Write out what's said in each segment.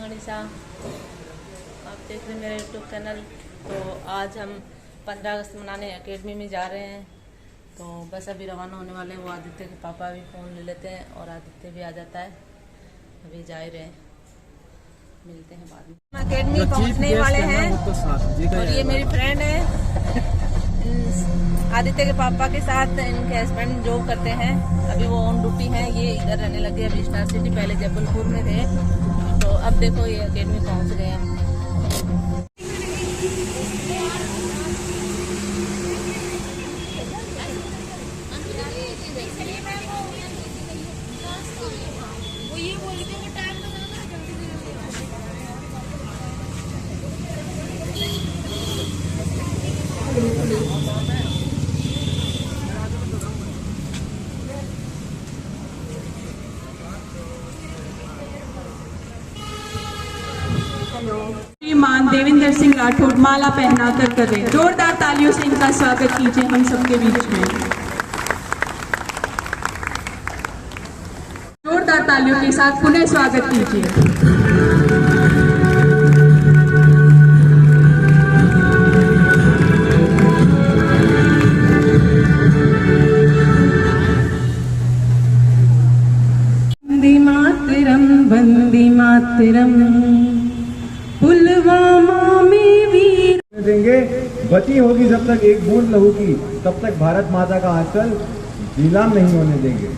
मनीषा, आप देख रहे हैं मेरा यूट्यूब चैनल। तो आज हम 15 अगस्त मनाने एकेडमी में जा रहे हैं। तो बस अभी रवाना होने वाले हैं। वो आदित्य के पापा भी फ़ोन ले लेते हैं और आदित्य भी आ जाता है। अभी जा ही रहे हैं, मिलते हैं बाद में। एकेडमी पहुंचने वाले हैं और ये मेरी फ्रेंड है आदित्य के पापा के साथ। इनके हस्बैंड जॉब करते हैं, अभी वो ऑन ड्यूटी हैं। ये इधर रहने लगे, अभी स्टार सिटी पहले जबलपुर में थे। तो अब देखो ये एकेडमी पहुंच गए हैं। श्रीमान देवेंद्र सिंह राठौड़ माला पहनाकर करें। जोरदार तालियों से इनका स्वागत कीजिए हम सबके बीच में। जोरदार तालियों के साथ पुनः स्वागत कीजिए। वंदे मातरम, वंदे मातरम, पुलवामा में वीर देंगे। बची होगी जब तक एक बूंद लहू की, तब तक भारत माता का आंचल नीलाम नहीं होने देंगे।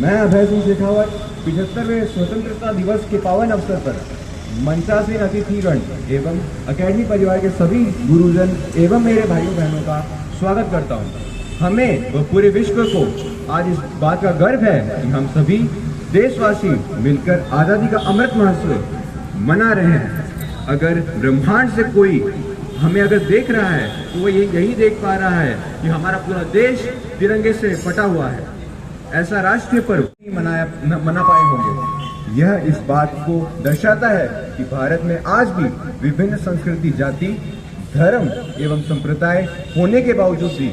मैं अभय सिंह शेखावत 75वें स्वतंत्रता दिवस के पावन अवसर पर मंचासीन अतिथिगण एवं अकेडमी परिवार के सभी गुरुजन एवं मेरे भाइयों बहनों का स्वागत करता हूँ। हमें व पूरे विश्व को आज इस बात का गर्व है कि हम सभी देशवासी मिलकर आज़ादी का अमृत महोत्सव मना रहे हैं। अगर ब्रह्मांड से कोई हमें अगर देख रहा है तो वो यही देख पा रहा है कि हमारा पूरा देश तिरंगे से फटा हुआ है। ऐसा राष्ट्रीय पर्व मना पाए होंगे। यह इस बात को दर्शाता है कि भारत में आज भी विभिन्न संस्कृति, जाति, धर्म एवं संप्रदाय होने के बावजूद भी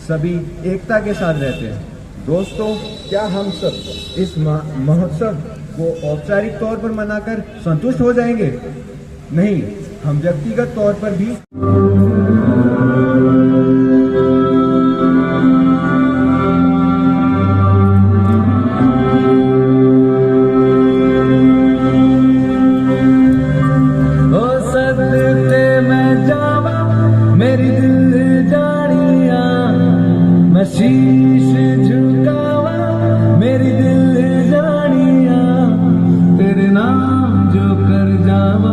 सभी एकता के साथ रहते हैं। दोस्तों, क्या हम सब इस महोत्सव को औपचारिक तौर पर मनाकर संतुष्ट हो जाएंगे? नहीं, हम व्यक्तिगत तौर पर भी मैं जावा मेरी दिल जानिया, मैं शीश झुकावा मेरी दिल जानिया, तेरे नाम जो कर जावा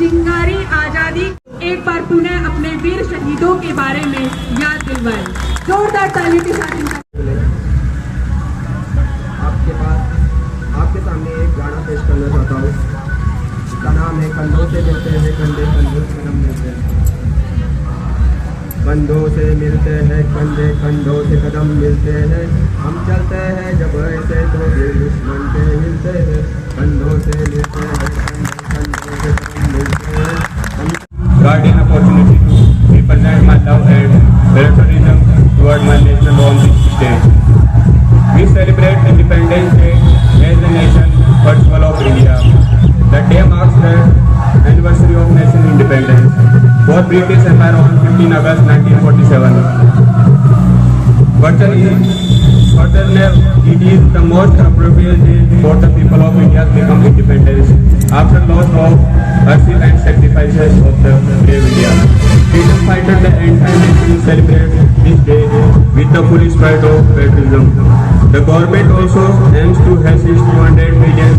चिंगारी आजादी एक बार पुनः अपने वीर शहीदों के बारे में याद दिलवाए। जोरदार तालियों के साथ आपके सामने एक गाना पेश करना चाहता हूँ। इसका नाम है कंधों से मिलते हैं कंधे कंधों से कदम मिलते हैं। कंधों से मिलते हैं कंधे कंधों से कदम मिलते हैं। हम चलते हैं जब ऐसे तो दिल दुश्मन के मिलते हैं। कंधों से मिलते हैं कंधों से कदम मिलते हैं। God an opportunity to represent my love and patriotism toward my nation on this stage. We celebrate Independence Day as the nation festival of India. The day marks the anniversary of nation independence for British Empire on 15 August 1947. Furthermore, it is the most appropriate day for the people of India to become independence after loss of hardship and sacrifices of the brave India. Freedom fighters the entire nation celebrate this day with the full spirit of patriotism. The government also aims to assist 200 million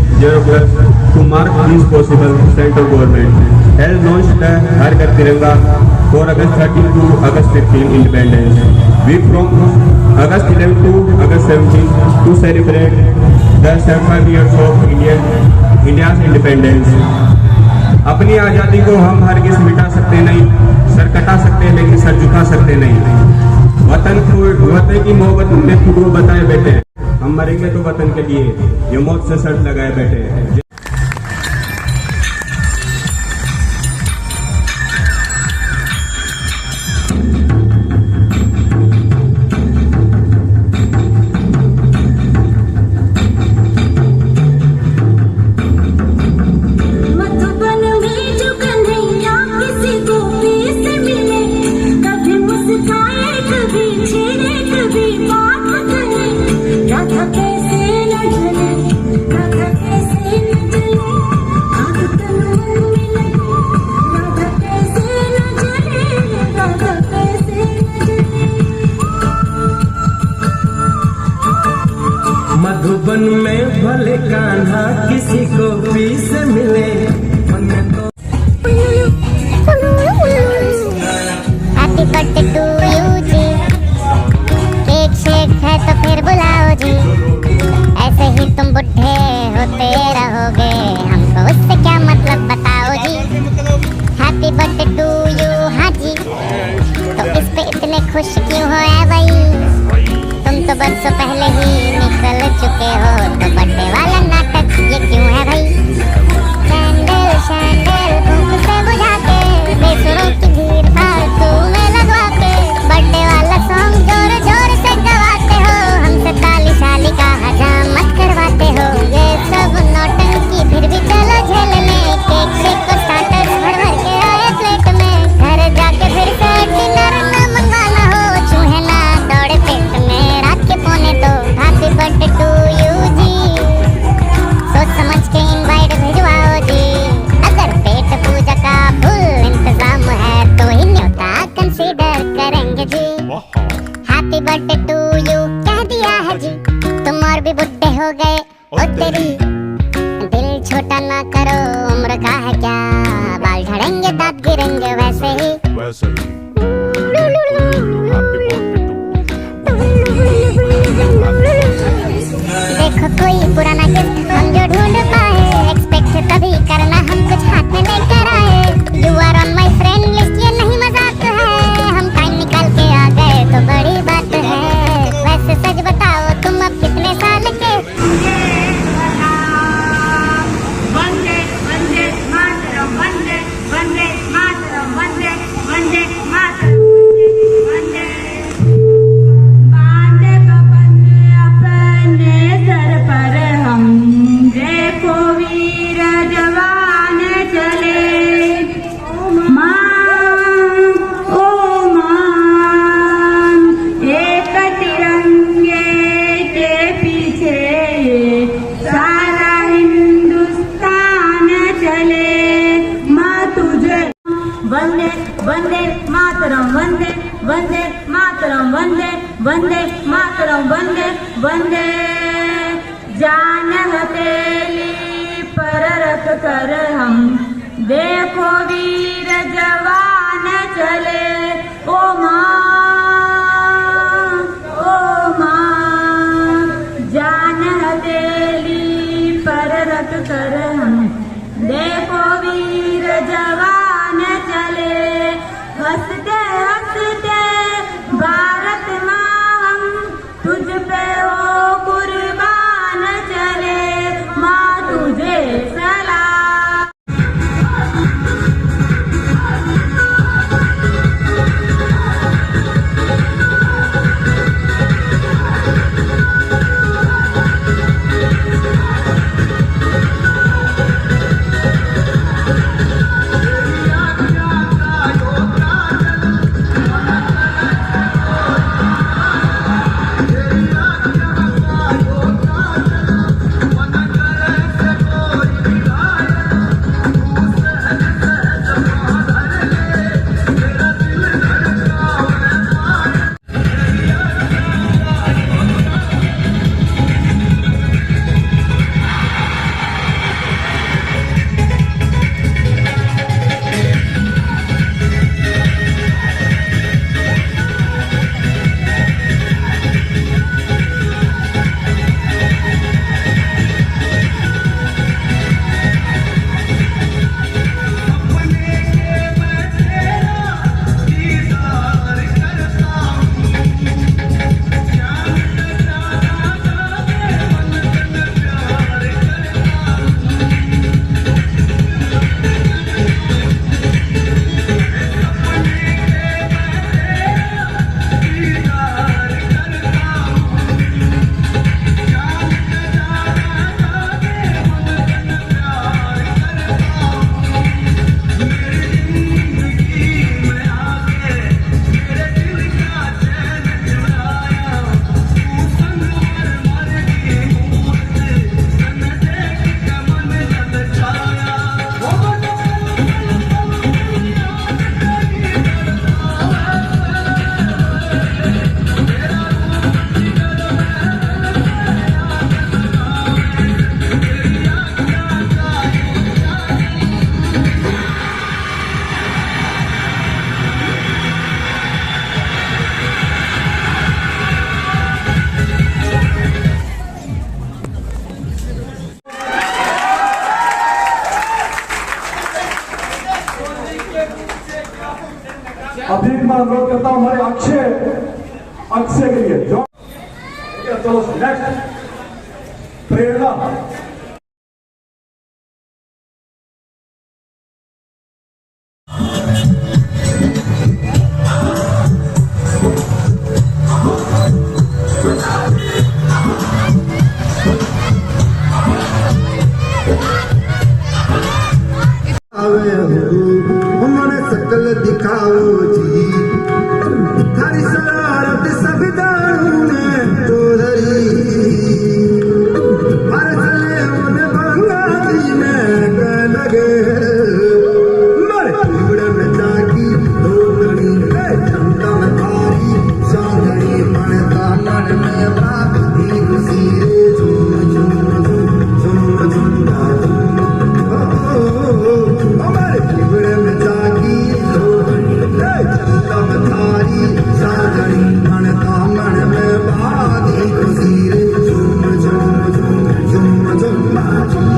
plus to mark this possible. Central government has launched the Har Ghar Tiranga for August 13 to August 15 independence. We from August 11 to August 17 to celebrate the 75 years of India's independence. अपनी आज़ादी को हम हरगिज़ मिटा सकते नहीं, sir कटा सकते हैं लेकिन सर झुका सकते नहीं। वतन की मोहब्बत हमने खुद को बताए बैठे, हम मरेंगे तो वतन के लिए, ये मौत से शर्त लगाए बैठे। मधुबन में भले कान्हा किसी को भी से मिले मन में तो हैप्पी बर्थडे टू यू जी। केक शेक है तो फिर बुलाओ जी। ऐसे ही तुम बुढ़े होते रहोगे, हमको उससे क्या मतलब बताओ जी। हैप्पी बर्थडे टू यू हाँ जी। तो इस पे इतने खुश क्यों हो ऐ भाई? तुम तो बरसों पहले ही निकल चुके हो, तो बर्थडे वाला नाटक ये क्यों है भाई? कैंडल शैंडल भूख से बुझा के, बेसुरों की भीड़ फालतू में लगवा के, बर्थडे वाला सॉन्ग जोर जोर से गवाते हो, हमसे ताली शाली का हजाम मत करवाते हो। ये सब नौटंकी फिर भी चलो झेल ले, केक शेक को स्टार्टर्स भर भर के आए प्लेट में, घर जाके फिर से डिनर न मंगवाना हो, चूहे ना दौड़े पेट में रात के पौने दो। हैप्पी बर्थडे टू यू जी। सोच समझ के इनवाइट भिजवाओ जी। अगर पेट पूजा का फुल इंतजाम है तो ही न्योता कंसीडर करेंगे जी। हैप्पी बर्थडे टू यू कह दिया है जी। तुम और भी बुढ़े हो गए ओ तेरी, दिल छोटा ना करो, उम्र का है क्या, बाल झड़ेंगे दांत गिरेंगे वैसे ही। देखो कोई पुराना गिफ्ट हम जो ढूंढ पाए, एक्सपेक्ट तभी करना हम कुछ हाथ में लेकर आए। You are on my friend list, ये नहीं मजाक है, हम टाइम निकाल के आ गए तो बड़ी बात है। वैसे सच बताओ तुम अब कितने साल के? वंदे वंदे मातरम, वंदे वंदे मातरम, वंदे वंदे मातरम, वंदे बांधे कफन अपने सर पर हम, देखो वीर जवान चले। ओ मां एक तिरंगे के पीछे सारा हिंदुस्तान चले। माँ तुझे वंदे वंदे मातरम, वंदे वंदे मातरम, वंदे वंदे मातरम, वंदे वंदे। जान हथेली पर रख कर हम, देखो अभी एक बार अनुरोध करता हूँ हमारे अक्षय के लिए जो चलो नेक्स्ट प्रेरणा। हमारे सकल दिखाओ जी थारी शरारत संविधान में तो धरी हर चले उन्हें बंगाली में लगे मरे बिगड़े में जागी दो गणी क्षमता में थारी सागणी मनता मन में बात ही खुशी रे झूम झूम झूम झूम झूम हमारे बिगड़े में जागी दो क्षमता में थारी सागणी मनता मन में बात ही खुशी रे झूम झूम झूम झूम झूम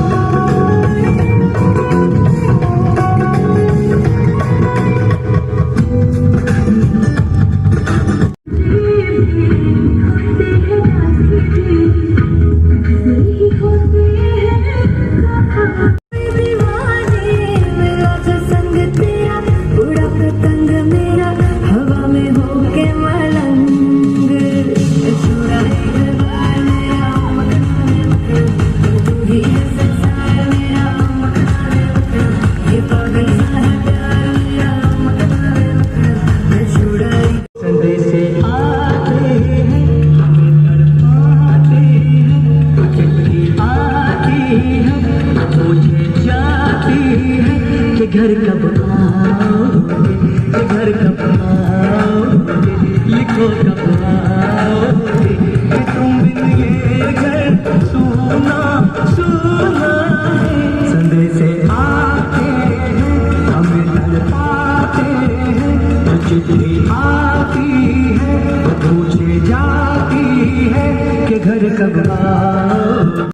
घर कब आओगे, घर कब आओगे, लिखो कब आओगे कि तुम बिन ये घर सुना सुना है। संदेशे आते हैं हमें तड़पाते हैं, चिट्ठी आती है पूछे जाती है कि घर कब आओगे।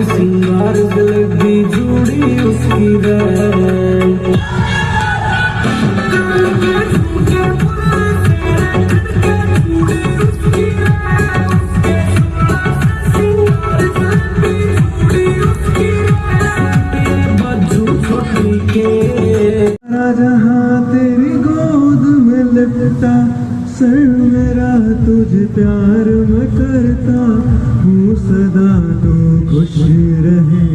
सिंगार जलेबी जुड़ी उसकी छोटी के जहाँ तेरी गोद में लिपटा सर मेरा तुझे प्यार मैं करता हूँ सदा तू खुश रहे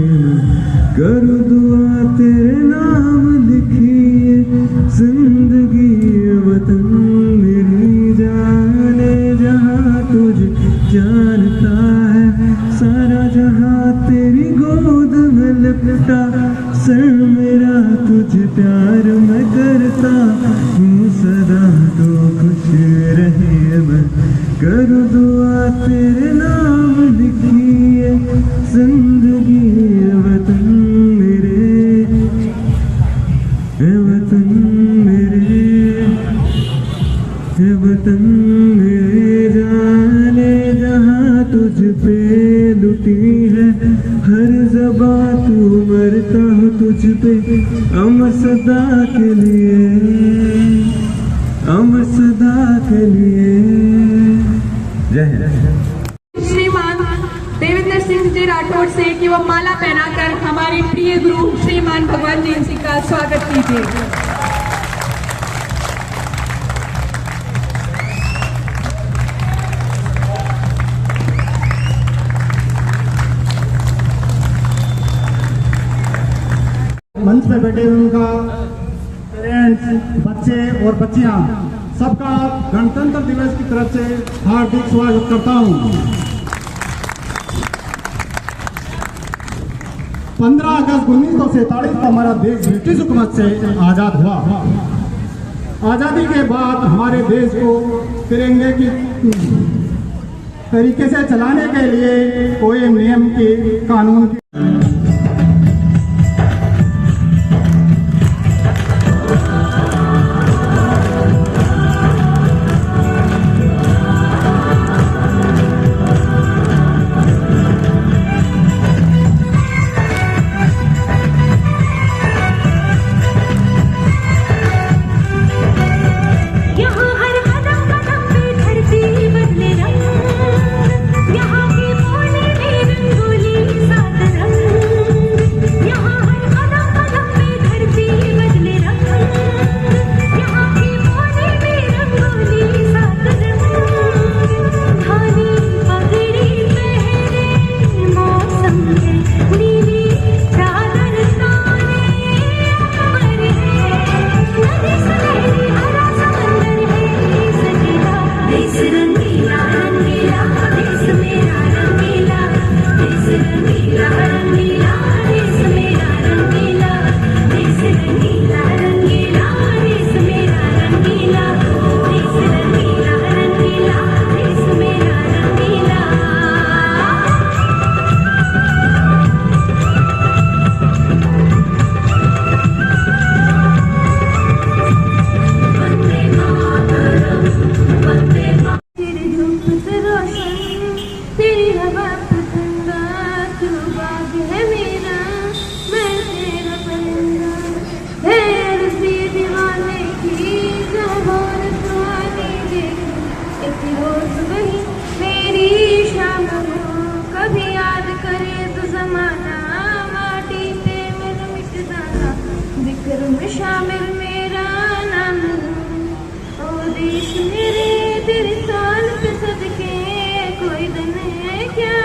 कर दुआ तेरे नाम लिखिए जिंदगी वतन मेरी जाने जहाँ तुझे जानता है सारा जहाँ तेरी गोद में लिपटा सर मेरा तुझे प्यार मैं करता हूँ सदा तो खुश रहे मैं कर दुआ तेरे नाम लिखिए जिंदगी वतन मेरे वतन मेरे वतन मेरे जाने जहाँ तुझ पे लुटी है हर ज़बां तू मरता हो तुझ पे अमर सदा के लिए अमर सदा के लिए। जय हिंद। श्रीमान देवेंद्र सिंह जी राठौड़ से कि वो माला पहनाकर हमारे प्रिय गुरु श्रीमान भगवान जी सिंह का स्वागत कीजिए। मंच पे बैठे हुए उनका पेरेंट्स, बच्चे और बच्चियां सबका गणतंत्र दिवस की तरफ से हार्दिक स्वागत करता हूं। 15 अगस्त 1947 को हमारा देश ब्रिटिश हुकूमत से आजाद हुआ। आजादी के बाद हमारे देश को तिरंगे की तरीके से चलाने के लिए कोई नियम की कानून की शामिल मेरा नाम ओ देश मेरे तेरे साल पे सदके कोई दिन है क्या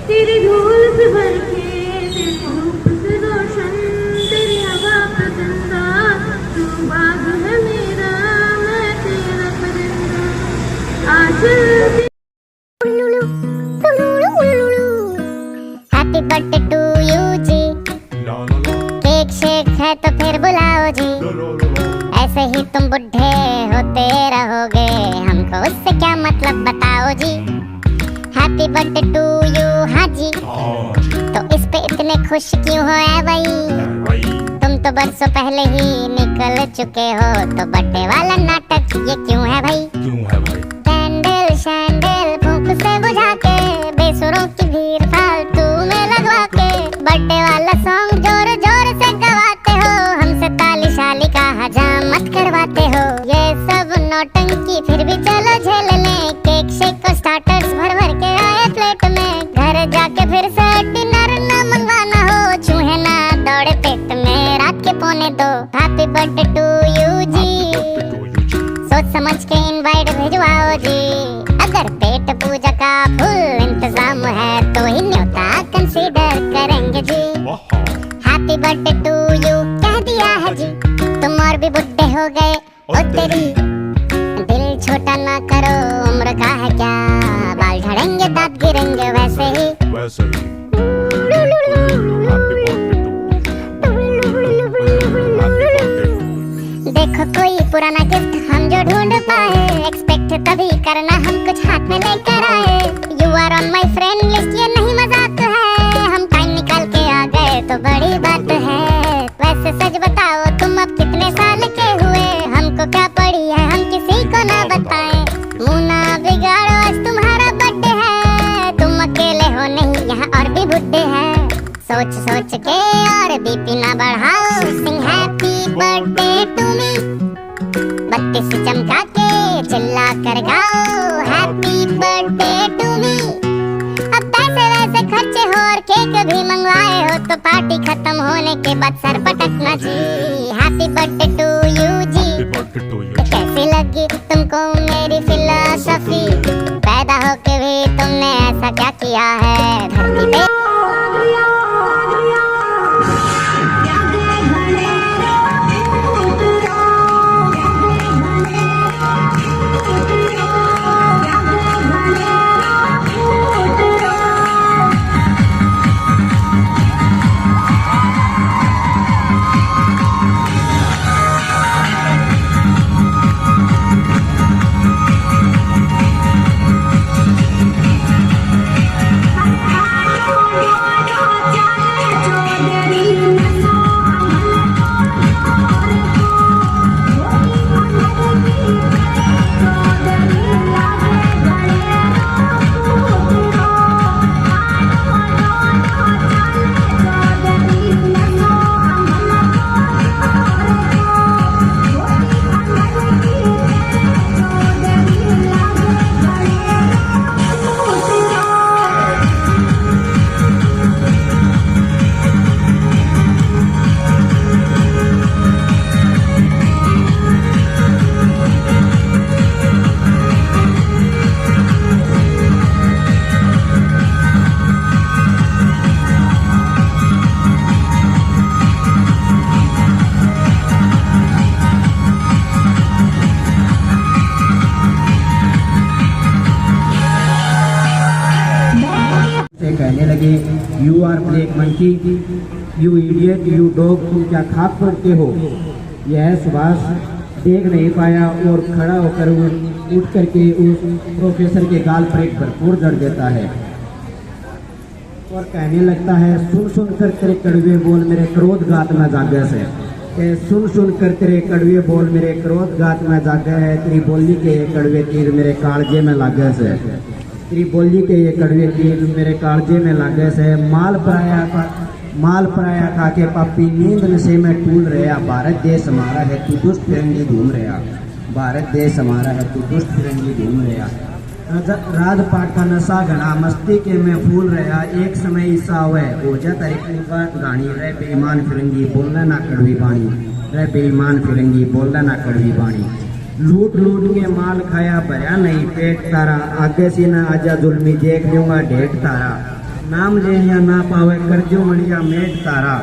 तेरी धूल से भर के तेरी धूप से रोशन तेरी हवा पे जिंदा तू बाग है मेरा मैं तेरा परिंदा आज हैप्पी बर्थडे टू यू जी केक शेक है तो फिर बुलाओ जी ऐसे ही तुम बुढ़े होते रहोगे हमको उससे क्या मतलब बताओ जी हैप्पी बर्थडे टू यू हाँ जी तो इस पे इतने खुश क्यों हो ऐ भाई तुम तो बरसों पहले ही निकल चुके हो तो बर्थडे वाला नाटक ये क्यों है भाई कैंडल शैंडल फूंक से बुझा के बेसुरों की भीड़ फालतू में लगवा के बर्थडे वाला सॉन्ग जोर जोर से गवाते हो हमसे ताली शाली का हजाम मत करवाते हो ये सब नौटंकी फिर भी चलो झेल लें केक शेक को स्टार्टर्स भर भर के आए प्लेट में घर जाके फिर से डिनर न मंगवाना हो चूहे ना दौड़े पेट में रात के 1:45 हैप्पी बर्थडे टू यू जी सोच समझ के इनवाइट भिजवाओ जी अगर पेट पूजा का फुल इंतजाम है तो ही न्योता कंसीडर करेंगे जी हैप्पी बर्थडे टू यू कह दिया है जी तुम और भी बुढ़े हो गए ओ तेरी दिल छोटा ना करो उम्र का है क्या बाल झड़ेंगे दांत गिरेंगे वैसे ही देखो कोई पुराना गिफ्ट हम जो ढूंढ पाए एक्सपेक्ट तभी करना हम कुछ हाथ में लेकर आए you are on my friend list ये नहीं मजाक है हम टाइम निकाल के आ गए तो बड़ी बात है वैसे सच बताओ तुम अब कितने साल के हुए हमको क्या पड़ी है हम किसी को ना बताएं मुंह ना बिगाड़ो आज तुम्हारा बर्थडे है तुम अकेले हो नहीं यहाँ और भी बुड्ढे हैं सोच सोच के और बीपी ना बढ़ाओ सिंग हैप्पी बर्थडे टू मी बत्ती से चमका के चिल्ला कर गाओ हैप्पी बर्थडे टू मी अब पैसे वैसे खर्चे हो और केक भी मंगवाए हो तो पार्टी खत्म होने के बाद सर पटकना जी हैप्पी बर्थडे टू यू जी तो कैसी लगी तुमको मेरी फिलॉसफी पैदा होके भी तुमने ऐसा क्या किया है धरती पे कहने लगे, you are black monkey, you idiot, you dog, तुम क्या खाक पड़ते हो। यह सुभाष देख नहीं पाया और खड़ा होकर उठ करके उस प्रोफेसर के गाल पर एक भरपूर जड़ देता है और कहने लगता है, सुन सुन कर तेरे कड़वे बोल मेरे क्रोध गात में जागे से। सुन सुन कर तेरे कड़वे बोल मेरे क्रोध गात में जागे है, तेरी बोली के ये कड़वे तीर मेरे कालजे में लागे से। तेरी बोली के ये कड़वे तीर मेरे कालजे में लागे से। माल पराया खा के पापी नींद नशे में टूल रहा, भारत देश हमारा है तू दुष्ट फिरंगी घूम रहा। भारत देश हमारा है तू दुष्ट फिरंगी घूम रहा। राजपाट का नशा घना मस्ती के में फूल रहा, एक समय ईसा हुए ओझा तरीके गानी रह बेईमान फिरंगी बोलना ना कड़वी बाणी। रह बेईमान फिरंगी बोलना ना कड़वी बाणी। लूट लूट के माल खाया भरा नहीं पेट तारा, आगे से ना आजा जुल्मी देख लूंगा ढेट तारा। नाम लेनिया ना पावे करजो मलिया मेट तारा।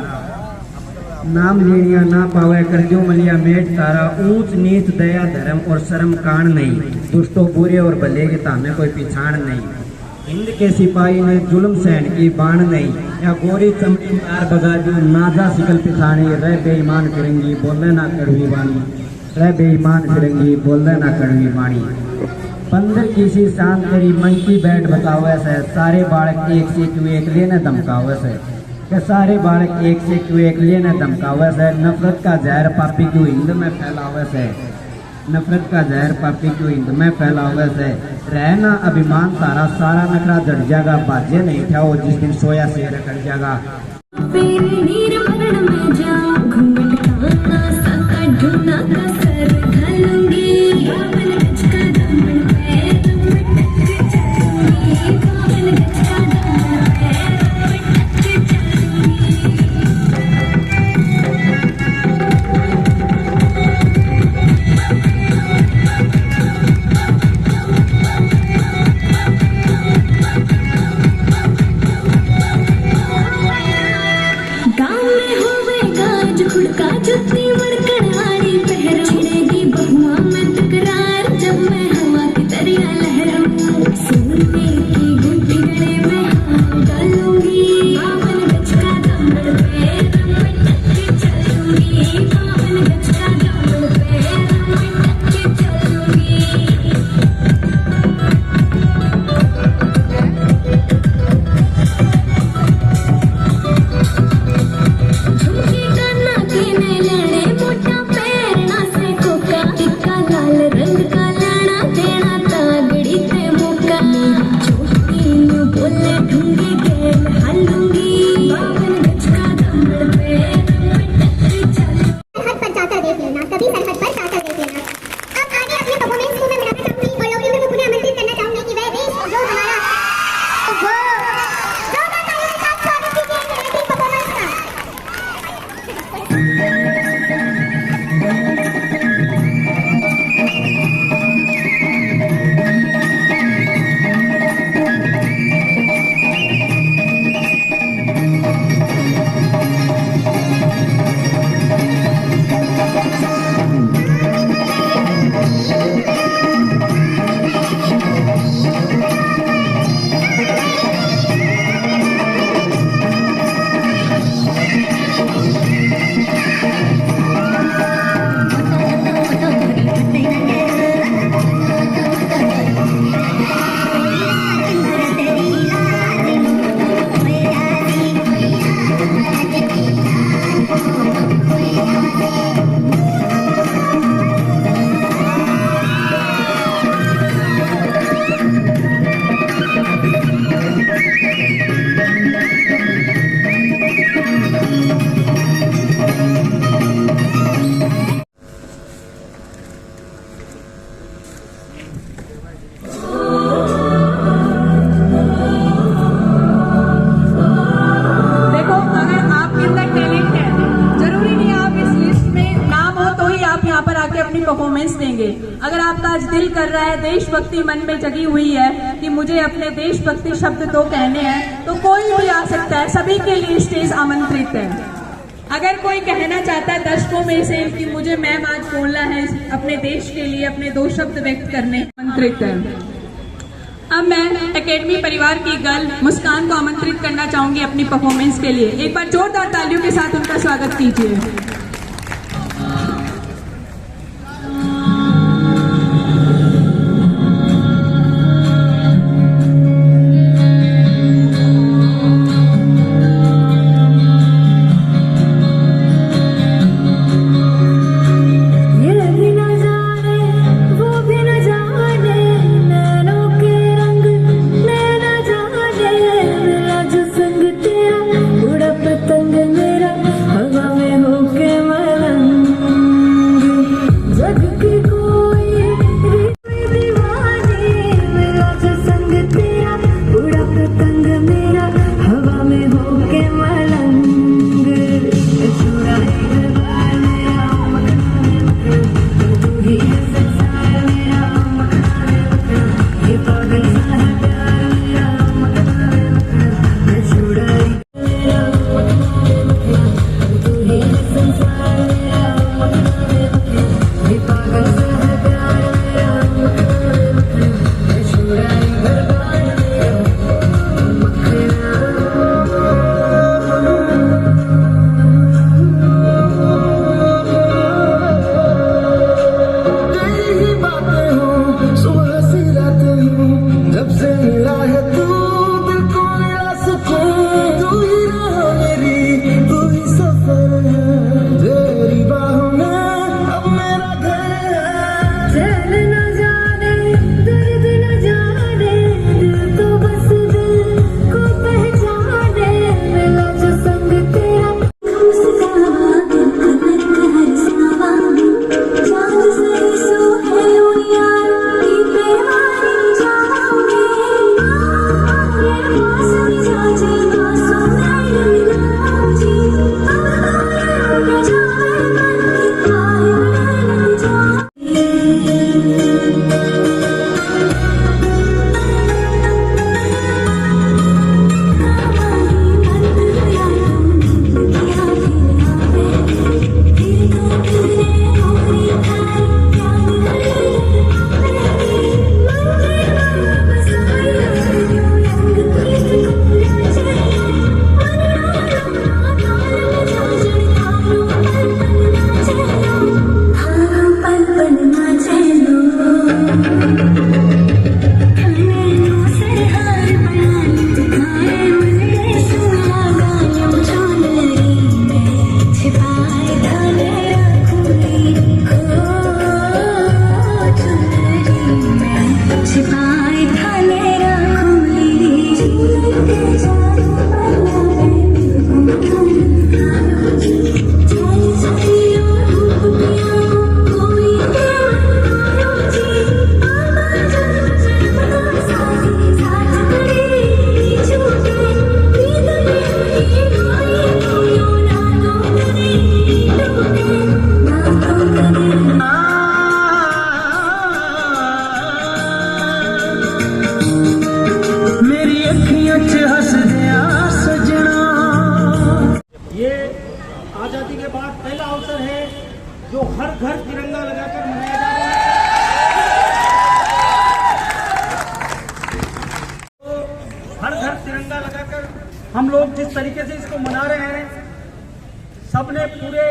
नाम लेनिया ना पावे करजो मलिया मेट तारा। ऊंच नीच दया धर्म और शर्म कान नहीं, दुष्टों बुरे और भले के तामे कोई पिछाड़ नहीं। हिंद के सिपाही ने जुल्म सहन की बाण नहीं, या गोरी चमड़ी मार बगाजू नाजा शिकल पिछाड़ी। रह बेईमान फिरंगी बोले ना कड़वी बाणी। रह बेईमान फिरंगी बोले ना कड़वी बाणी। बंदर किसी शान तेरी मंकी बैठ बतावे से, सारे बालक एक से क्यों एक लेने धमकावे से। कि सारे बालक एक से क्यों एक लेने धमकावे से। नफरत का जहर पापी क्यों हिंद में फैलावे से। नफरत का जहर पापी क्यों हिंद में फैलावे से। रहना अभिमान तारा सारा नखरा जड़ जाएगा, बाजे नहीं ठाओ जिस दिन सोया शेर कट जाएगा। परफॉर्मेंस देंगे। अगर आपका आज दिल कर रहा है, देशभक्ति मन में जगी हुई है कि मुझे अपने देशभक्ति शब्द दो कहने हैं, तो कोई भी आ सकता है, सभी के लिए स्टेज आमंत्रित है। अगर कोई कहना चाहता है दर्शकों में से कि मुझे मैम आज बोलना है अपने देश के लिए, अपने दो शब्द व्यक्त करने, आमंत्रित है। अब मैं एकेडमी परिवार की गर्ल मुस्कान को आमंत्रित करना चाहूंगी अपनी परफॉर्मेंस के लिए। एक बार जोरदार तालियों के साथ उनका स्वागत कीजिए। आजादी के बाद पहला अवसर है जो हर घर तिरंगा लगाकर मनाया जा रहा है। तो हर घर तिरंगा लगाकर हम लोग जिस तरीके से इसको मना रहे हैं, सबने पूरे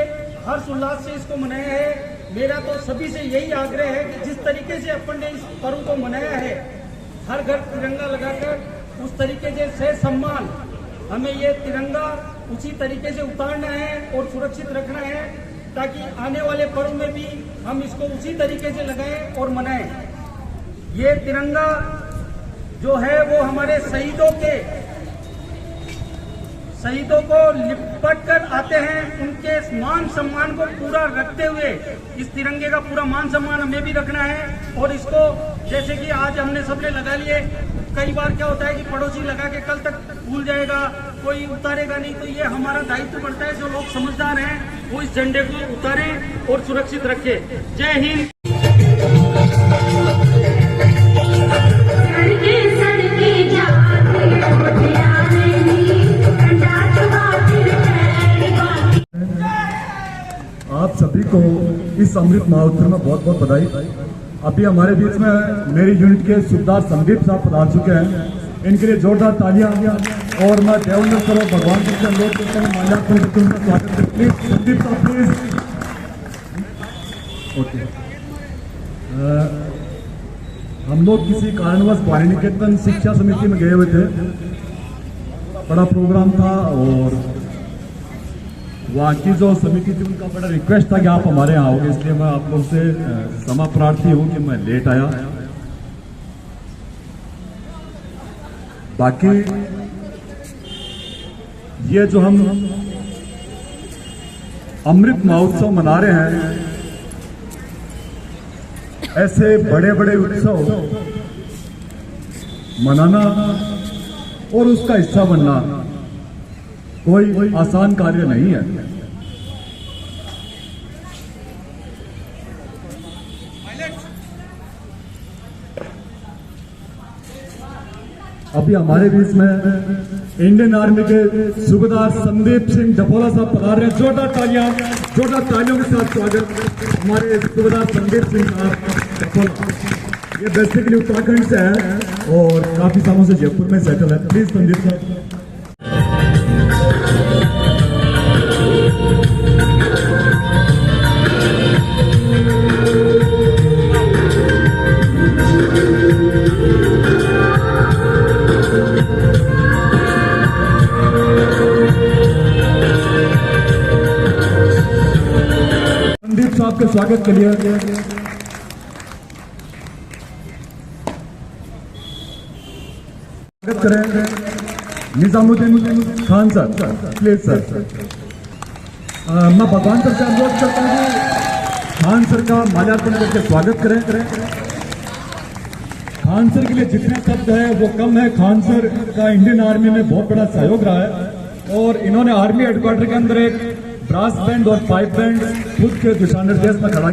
हर्ष उल्लास से इसको मनाया है। मेरा तो सभी से यही आग्रह है कि जिस तरीके से अपन ने इस पर्व को मनाया है, हर घर तिरंगा लगाकर उस तरीके से सह सम्मान हमें ये तिरंगा उसी तरीके से उतारना है और सुरक्षित रखना है, ताकि आने वाले पर्व में भी हम इसको उसी तरीके से लगाएं और मनाएं। ये तिरंगा जो है वो हमारे शहीदों को लिपट कर आते हैं, उनके मान सम्मान को पूरा रखते हुए इस तिरंगे का पूरा मान सम्मान हमें भी रखना है। और इसको जैसे कि आज हमने सबने लगा लिए, कई बार क्या होता है कि पड़ोसी लगा के कल तक भूल जाएगा, कोई उतारेगा नहीं, तो ये हमारा दायित्व बनता है। जो लोग समझदार हैं वो इस झंडे को उतारें और सुरक्षित रखें। जय हिंद। आप सभी को इस अमृत महोत्सव में बहुत बहुत बधाई। अभी हमारे बीच में मेरी यूनिट के सूबेदार संदीप साहब पधार चुके हैं। इनके लिए जोरदार तालियां। और मैं देवेंद्र सर और भगवान जी से अनुरोध करता हूँ माल्यार्पण करके उनका स्वागत करें। प्लीज संदीप साहब प्लीज। ओके, हम लोग किसी कारणवश वाणी निकेतन शिक्षा समिति में गए हुए थे, बड़ा प्रोग्राम था और वहाँ की जो समिति थी उनका बड़ा रिक्वेस्ट था कि आप हमारे यहाँ आओगे, इसलिए मैं आप लोग से क्षमा प्रार्थी हूँ कि मैं लेट आया। बाकी ये जो हम अमृत महोत्सव मना रहे हैं, ऐसे बड़े बड़े उत्सव मनाना और उसका हिस्सा बनना कोई आसान कार्य नहीं है। अभी हमारे बीच में इंडियन आर्मी के सूबेदार संदीप सिंह डपोला साहब पधार रहे हैं। जोरदार तालियों के साथ स्वागत हमारे सूबेदार संदीप सिंह साहब डपोला। ये बेसिकली उत्तराखंड से है और काफी सालों से जयपुर में सेटल है। प्लीज संदीप साहब। संदीप साहब के स्वागत के लिए स्वागत करें Nizamuddin Khan sir, please sir. मैं भगवान सर से अनुरोध करता हूँ खान सर का माल्यार्पण करके स्वागत करें। खान सर के लिए जितने शब्द है वो कम है। खान सर का इंडियन आर्मी में बहुत बड़ा सहयोग रहा है और इन्होंने आर्मी हेडक्वार्टर के अंदर एक ब्रास बैंड और पाइप बैंड खुद के दिशा निर्देश में खड़ा।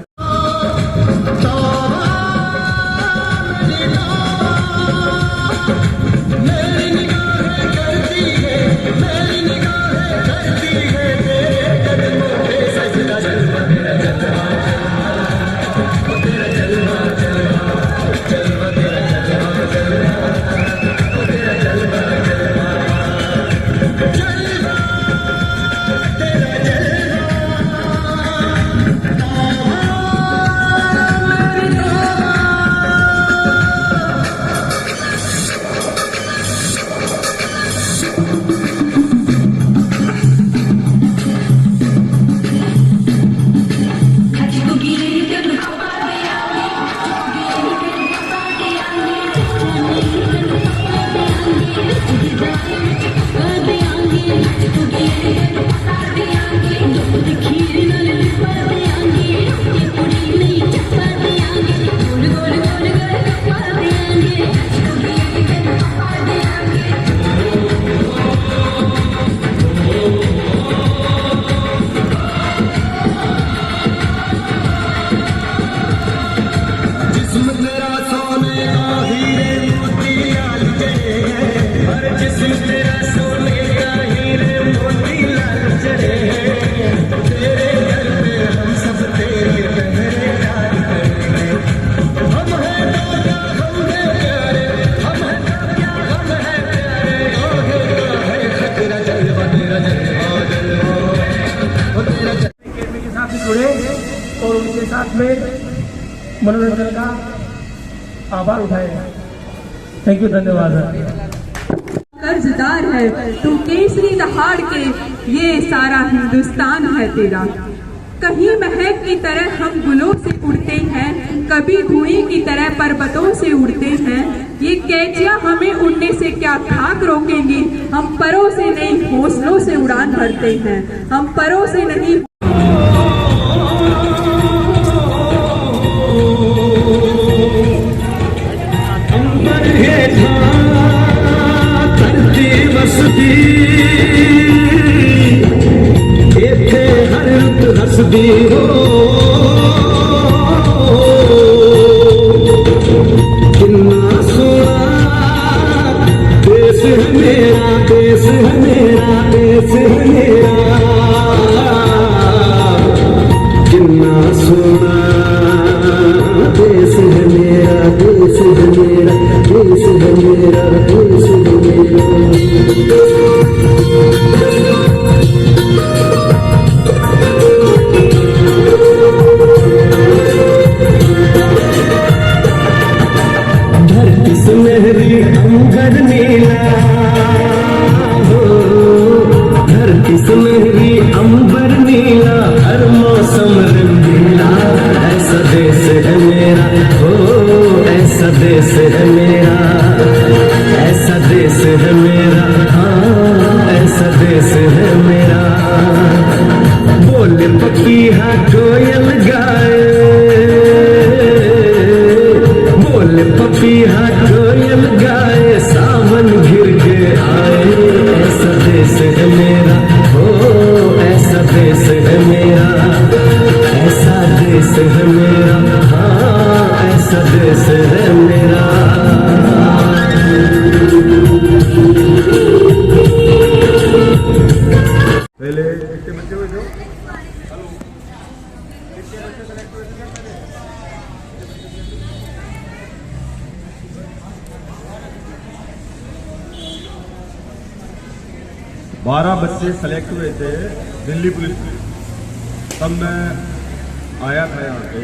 और उनके साथ में मनोरंजन का आभार उठाएगा। थैंक यू, धन्यवाद। कर्जदार है तू केसरी दहाड़ के, ये सारा हिंदुस्तान है तेरा। कहीं महक की तरह हम गुलों से उड़ते हैं, कभी धुएं की तरह पर्वतों से उड़ते हैं। ये कैचियां हमें उड़ने से क्या खाक रोकेंगी, हम परों से नहीं हौसलों से उड़ान भरते हैं, हम परों से नहीं। हसदी हो कितना सोना देश है मेरा, देश है मेरा, देश है मेरा। कितना सोना देश है है मेरा, देश है मेरा, देश है मेरा। धरती सुनहरी अंबर नीला, धरती सुनहरी अंबर नीला, हर मौसम रंगीला। ऐसा देश है मेरा, हो ऐसा देश है मेरा, ऐसा देश है मेरा, हाँ ऐसा देश है मेरा। बोले पपीहा कोयल गाए, बोले पपीहा कोयल गाए, सावन घिर के आए। ऐसा देश है मेरा, हो ऐसा देश है मेरा, ऐसा देश है मेरा, हाँ ऐसा देश है मेरा। पहले कितने बच्चे हुए जो 12 बच्चे सेलेक्ट हुए थे दिल्ली पुलिस में। तब मैं आया था यहाँ पे,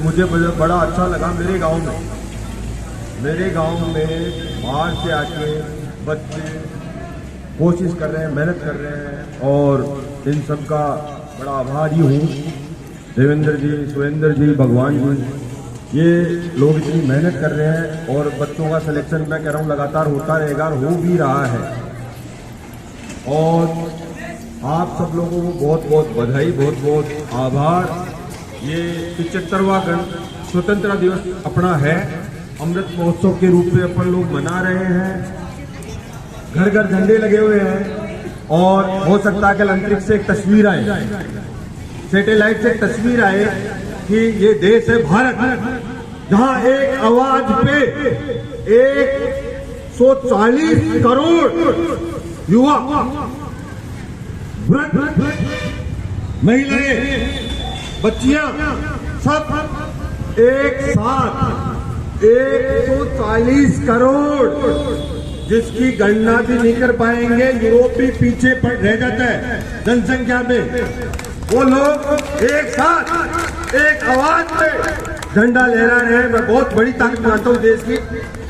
मुझे बड़ा अच्छा लगा। मेरे गांव में बाहर से आके बच्चे कोशिश कर रहे हैं, मेहनत कर रहे हैं, और इन सब का बड़ा आभारी हूँ। देवेंद्र जी, सुरेंद्र जी, भगवान जी, ये लोग इतनी मेहनत कर रहे हैं और बच्चों का सिलेक्शन मैं कह रहा हूँ लगातार होता रहेगा और हो भी रहा है। और आप सब लोगों को बहुत बहुत बधाई, बहुत बहुत आभार। ये 75वां स्वतंत्रता दिवस अपना है, अमृत महोत्सव के रूप में अपन लोग मना रहे हैं। घर घर झंडे लगे हुए हैं और हो सकता है कि अंतरिक्ष से एक तस्वीर आए, सैटेलाइट से एक तस्वीर आए कि ये देश है भारत, जहां एक आवाज पे 140 करोड़ युवा, महिलाएं, बच्चियां सब एक साथ 140 करोड़, जिसकी गणना भी नहीं कर पाएंगे। यूरोप भी पीछे रह जाता है जनसंख्या में। वो लोग एक साथ एक आवाज पे झंडा लहरा रहे हैं। मैं बहुत बड़ी ताकत मानता हूँ देश की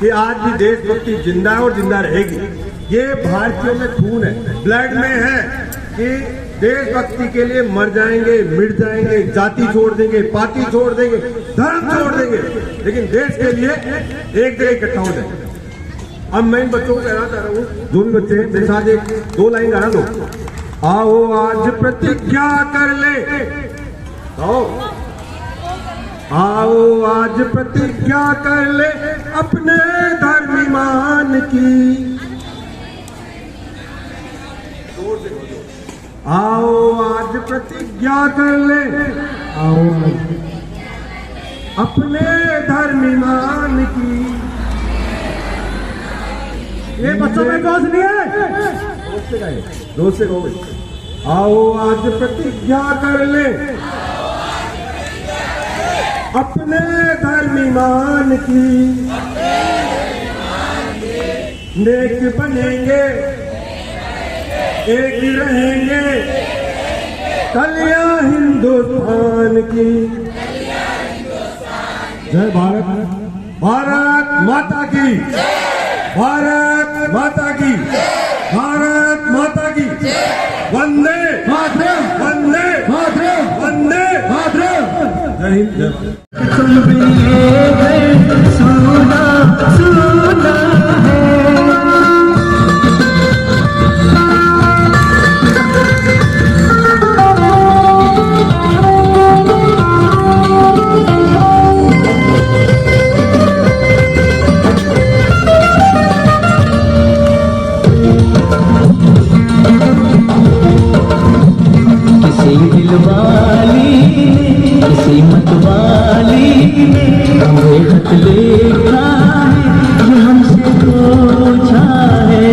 कि आज भी देशभक्ति जिंदा है और जिंदा रहेगी। ये भारतीयों में खून है, ब्लड में है कि देशभक्ति के लिए मर जाएंगे, मिट जाएंगे, जाति छोड़ देंगे, पार्टी छोड़ देंगे, धर्म छोड़ देंगे, लेकिन देश के लिए एक जगह इकट्ठा हो जाएंगे। अब मैं इन बच्चों को कहना चाह रहा हूँ, जो भी बच्चे हैं मेरे साथ एक 2 लाइन गाना दो। आओ आज प्रतिज्ञा कर ले, आओ आज प्रतिज्ञा कर ले अपने धर्मिमान की। आओ आज प्रतिज्ञा कर ले, आओ अपने धर्मिमान की। ये बच्चों में जोश नहीं है, दोस्त से कहो। आओ आज प्रतिज्ञा कर ले अपने धर्मिमान की, नेक बनेंगे, एक रहेंगे, कल्याण हिंदुस्तान की। जय भारत, भारत माता की, भारत माता की, भारत माता की। वंदे मातरम, वंदे मातरम, वंदे मातरम। जय हिंद, जय भारत। तुम भी ये सुना सुना है, किसी मतवाली ने हमें खत लिखा है, जो हमसे पूछा है।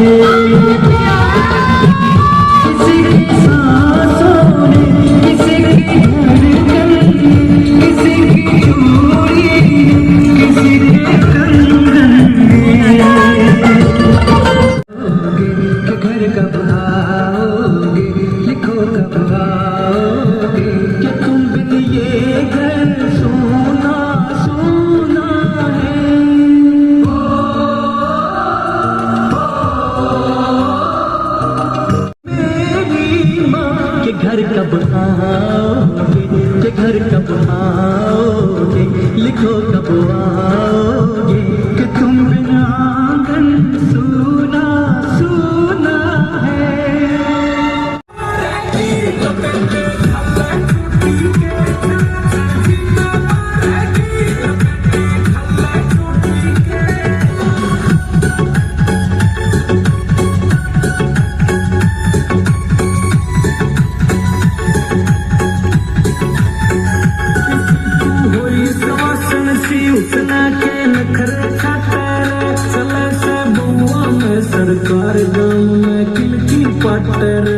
किसी की सांसों ने, किसी की धड़कन, किसी की चूड़ी, किसी के में किनकी पटर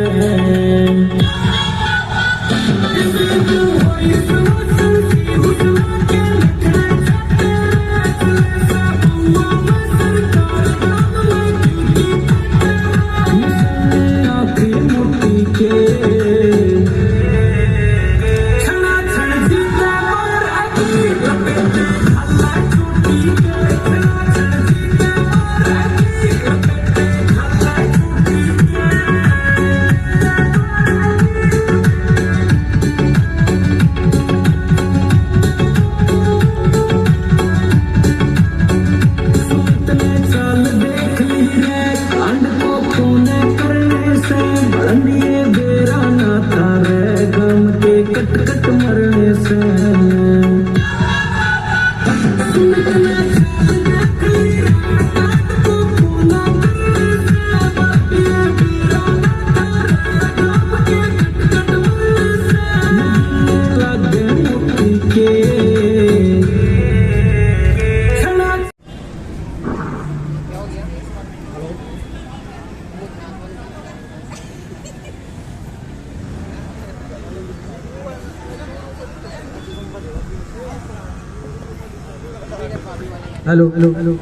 hello hello hello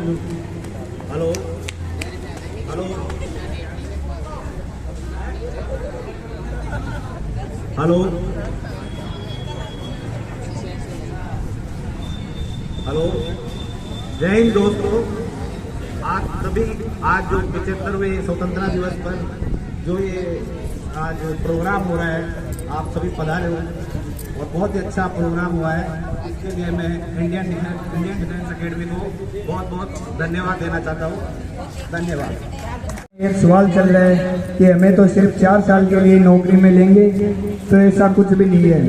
hello hello hello जय हिंद दोस्तों। आज जो 75वें स्वतंत्रता दिवस पर जो ये आज प्रोग्राम हो रहा है, आप सभी पधारे हो और बहुत ही अच्छा प्रोग्राम हुआ है। इसके लिए मैं इंडियन डिफेंस एकेडमी को बहुत बहुत धन्यवाद देना चाहता हूँ। धन्यवाद। एक सवाल चल रहा है कि हमें तो सिर्फ 4 साल के लिए नौकरी में लेंगे, तो ऐसा कुछ भी नहीं है।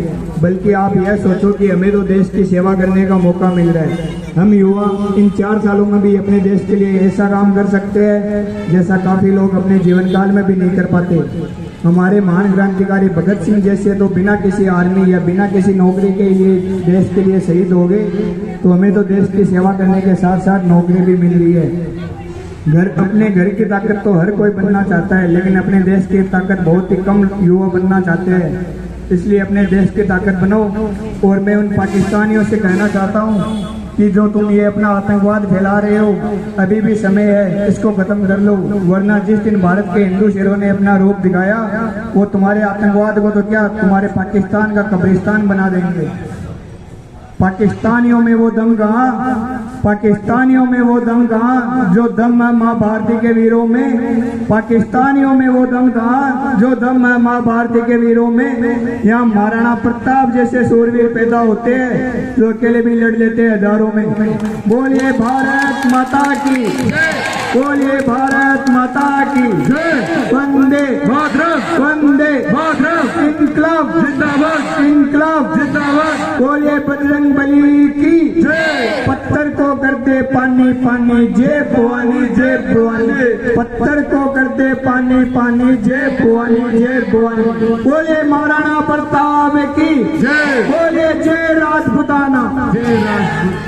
बल्कि आप यह सोचो कि हमें तो देश की सेवा करने का मौका मिल रहा है। हम युवा इन 4 सालों में भी अपने देश के लिए ऐसा काम कर सकते हैं जैसा काफ़ी लोग अपने जीवन काल में भी नहीं कर पाते। हमारे महान क्रांतिकारी भगत सिंह जैसे तो बिना किसी आर्मी या बिना किसी नौकरी के लिए देश के लिए शहीद हो गए। तो हमें तो देश की सेवा करने के साथ साथ नौकरी भी मिल रही है। अपने घर की ताकत तो हर कोई बनना चाहता है, लेकिन अपने देश की ताकत बहुत ही कम युवा बनना चाहते हैं। इसलिए अपने देश की ताकत बनो। और मैं उन पाकिस्तानियों से कहना चाहता हूँ कि जो तुम ये अपना आतंकवाद फैला रहे हो, अभी भी समय है, इसको खत्म कर लो। वरना जिस दिन भारत के हिंदू शेरों ने अपना रूप दिखाया, वो तुम्हारे आतंकवाद को तो क्या तुम्हारे पाकिस्तान का कब्रिस्तान बना देंगे। पाकिस्तानियों में वो दम कहाँ जो दम है माँ भारती के वीरों में। पाकिस्तानियों में वो दम कहाँ जो दम है माँ भारती के वीरों में। यहाँ महाराणा प्रताप जैसे शूरवीर पैदा होते हैं जो अकेले भी लड़ लेते हैं हजारों में। बोलिए भारत माता की, बोलिए भारत माता की। वंदे मातरम, वंदे मातरम। इनकलाब जिंदाबाद, इनकलाब जिंदाबाद। बोलिए बजरंग बली की जय। पत्थर को कर दे पानी पानी, जय भवानी जय भवानी। पत्थर को कर दे पानी पानी, जय भवानी जय भवानी। बोले महाराणा प्रताप की जय, बोले जय राजपुताना, जय राजपूत।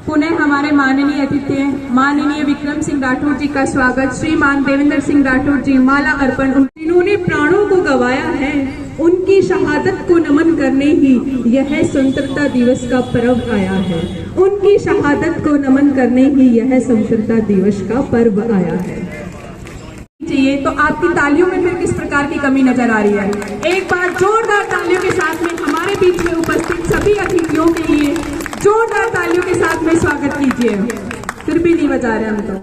पुनः हमारे माननीय अतिथि माननीय विक्रम सिंह राठौर जी का स्वागत। श्रीमान देवेंद्र सिंह राठौर जी माला अर्पण। जिन्होंने प्राणों को गंवाया है, उनकी शहादत को नमन करने ही यह स्वतंत्रता दिवस का पर्व आया है। उनकी शहादत को नमन करने ही यह स्वतंत्रता दिवस का पर्व आया है। चाहिए तो आपकी तालियों में फिर किस प्रकार की कमी नजर आ रही है? एक बार जोरदार तालियों के साथ में हमारे बीच में उपस्थित सभी अतिथियों के लिए जोरदार तालियों के साथ में स्वागत कीजिए। फिर भी नहीं बजा रहे हम तो।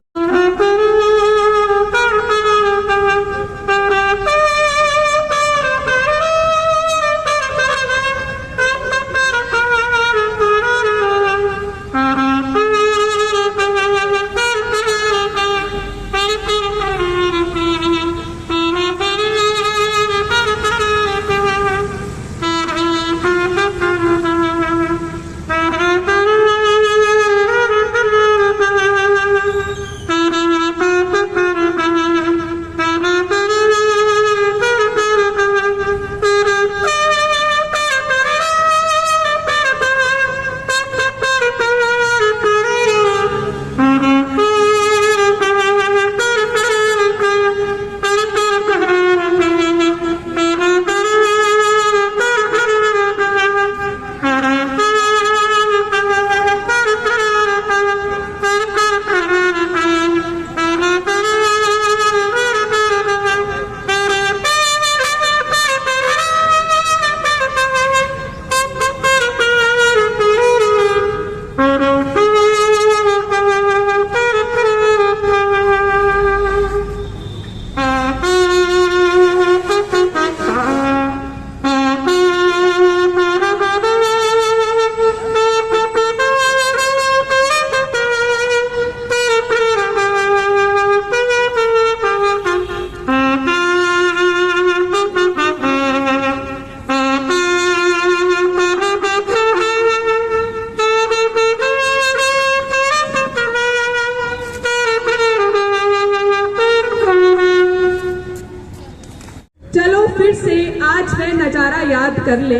चलो फिर से आज वह नजारा याद कर ले,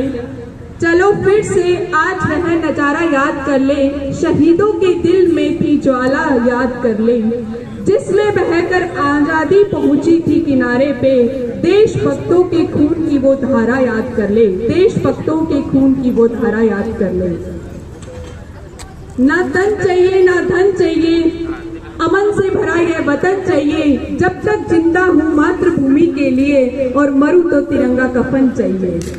चलो फिर से आज वह नजारा याद कर ले, शहीदों के दिल में थी ज्वाला याद कर ले, जिसमें बहकर आजादी पहुंची थी किनारे पे, देशभक्तों के खून की वो धारा याद कर ले, देशभक्तों के खून की वो धारा याद कर ले। ना तन चाहिए ना धन चाहिए, अमन से भरा ये वतन चाहिए, जब तक जिंदा हूँ मातृभूमि के लिए, और मरूं तो तिरंगा कफन चाहिए।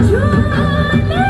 Joanna